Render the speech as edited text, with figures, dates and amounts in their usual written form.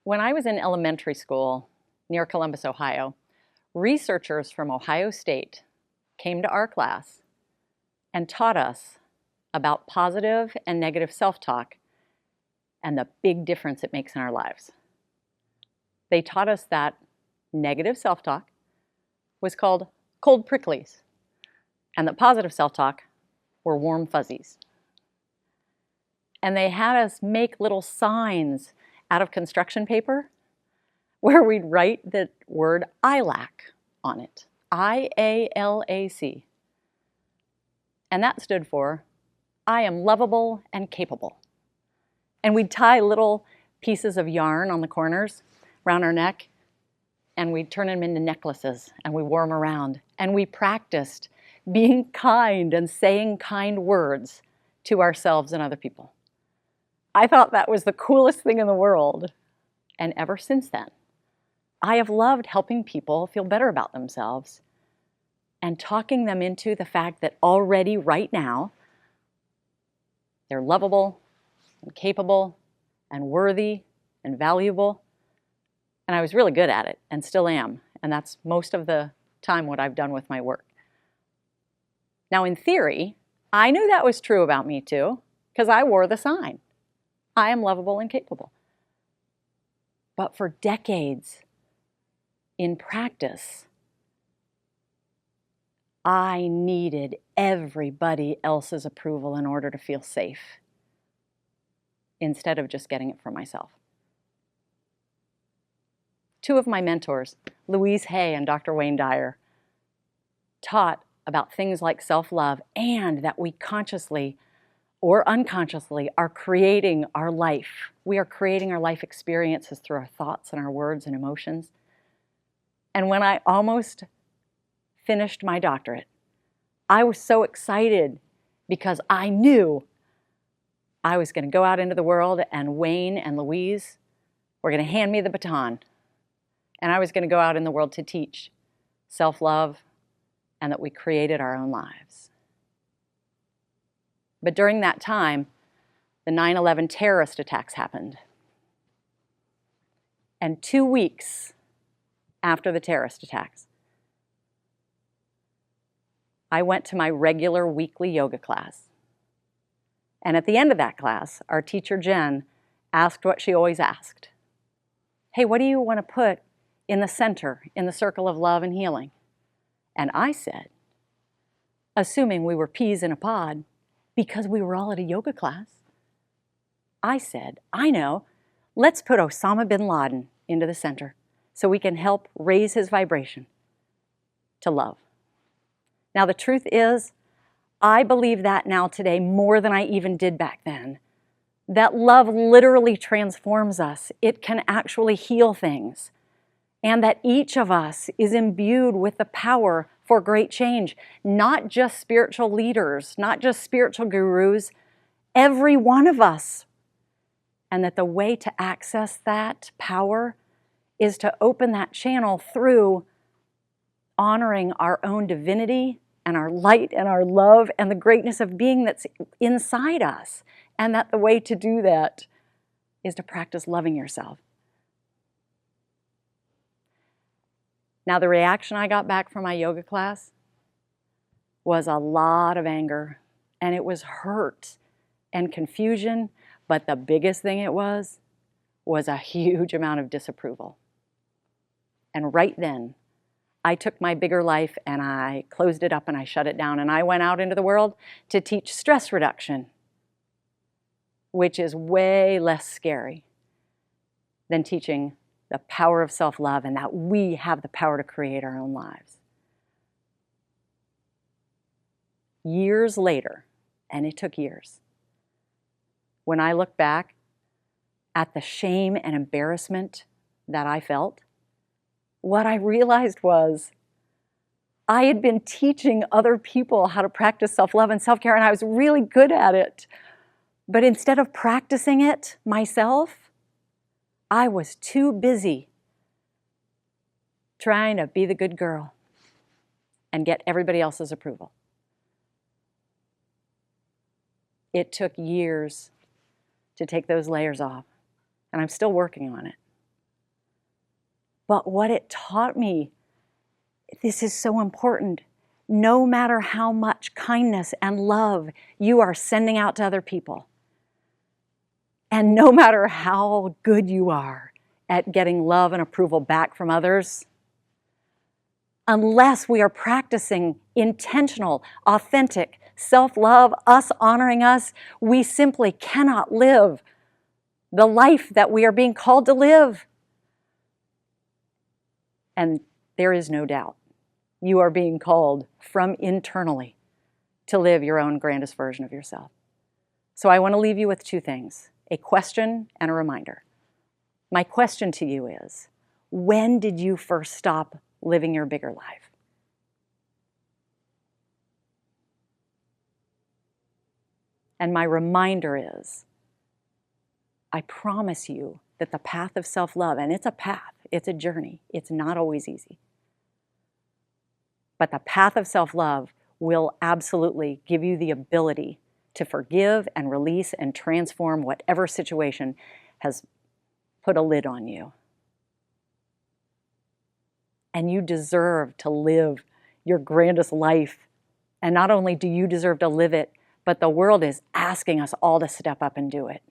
When I was in elementary school near Columbus, Ohio, researchers from Ohio State came to our class and taught us about positive and negative self-talk and the big difference it makes in our lives. They taught us that negative self-talk was called cold pricklies and that positive self-talk were warm fuzzies. And they had us make little signs out of construction paper where we'd write the word ILAC on it, I-A-L-A-C. And that stood for, I am lovable and capable. And we'd tie little pieces of yarn on the corners around our neck, and we'd turn them into necklaces, and we wore them around. And we practiced being kind and saying kind words to ourselves and other people. I thought that was the coolest thing in the world. And ever since then, I have loved helping people feel better about themselves and talking them into the fact that already right now, they're lovable and capable and worthy and valuable. And I was really good at it and still am. And that's most of the time what I've done with my work. Now, in theory, I knew that was true about me too, because I wore the sign. I am lovable and capable. But for decades, in practice, I needed everybody else's approval in order to feel safe, instead of just getting it for myself. Two of my mentors, Louise Hay and Dr. Wayne Dyer, taught about things like self-love and that we consciously or unconsciously are creating our life. We are creating our life experiences through our thoughts and our words and emotions. And when I almost finished my doctorate, I was so excited because I knew I was going to go out into the world and Wayne and Louise were going to hand me the baton. And I was going to go out in the world to teach self-love and that we created our own lives. But during that time, the 9/11 terrorist attacks happened. And 2 weeks after the terrorist attacks, I went to my regular weekly yoga class. And at the end of that class, our teacher, Jen, asked what she always asked. Hey, what do you want to put in the center, in the circle of love and healing? And I said, assuming we were peas in a pod, because we were all at a yoga class, I said, I know, let's put Osama bin Laden into the center so we can help raise his vibration to love. Now, the truth is, I believe that now today more than I even did back then. That love literally transforms us. It can actually heal things. And that each of us is imbued with the power for great change. Not just spiritual leaders, not just spiritual gurus, every one of us. And that the way to access that power is to open that channel through honoring our own divinity and our light and our love and the greatness of being that's inside us. And that the way to do that is to practice loving yourself. Now, the reaction I got back from my yoga class was a lot of anger, and it was hurt and confusion, but the biggest thing it was a huge amount of disapproval. And right then, I took my bigger life and I closed it up and I shut it down, and I went out into the world to teach stress reduction, which is way less scary than teaching the power of self-love and that we have the power to create our own lives. Years later, and it took years, when I look back at the shame and embarrassment that I felt, what I realized was I had been teaching other people how to practice self-love and self-care, and I was really good at it. But instead of practicing it myself, I was too busy trying to be the good girl and get everybody else's approval. It took years to take those layers off, and I'm still working on it. But what it taught me, this is so important, no matter how much kindness and love you are sending out to other people, and no matter how good you are at getting love and approval back from others, unless we are practicing intentional, authentic self-love, us honoring us, we simply cannot live the life that we are being called to live. And there is no doubt you are being called from internally to live your own grandest version of yourself. So I want to leave you with two things, a question and a reminder. My question to you is, when did you first stop living your bigger life? And my reminder is, I promise you that the path of self-love, and it's a path, it's a journey, it's not always easy, but the path of self-love will absolutely give you the ability to forgive and release and transform whatever situation has put a lid on you. And you deserve to live your grandest life. And not only do you deserve to live it, but the world is asking us all to step up and do it.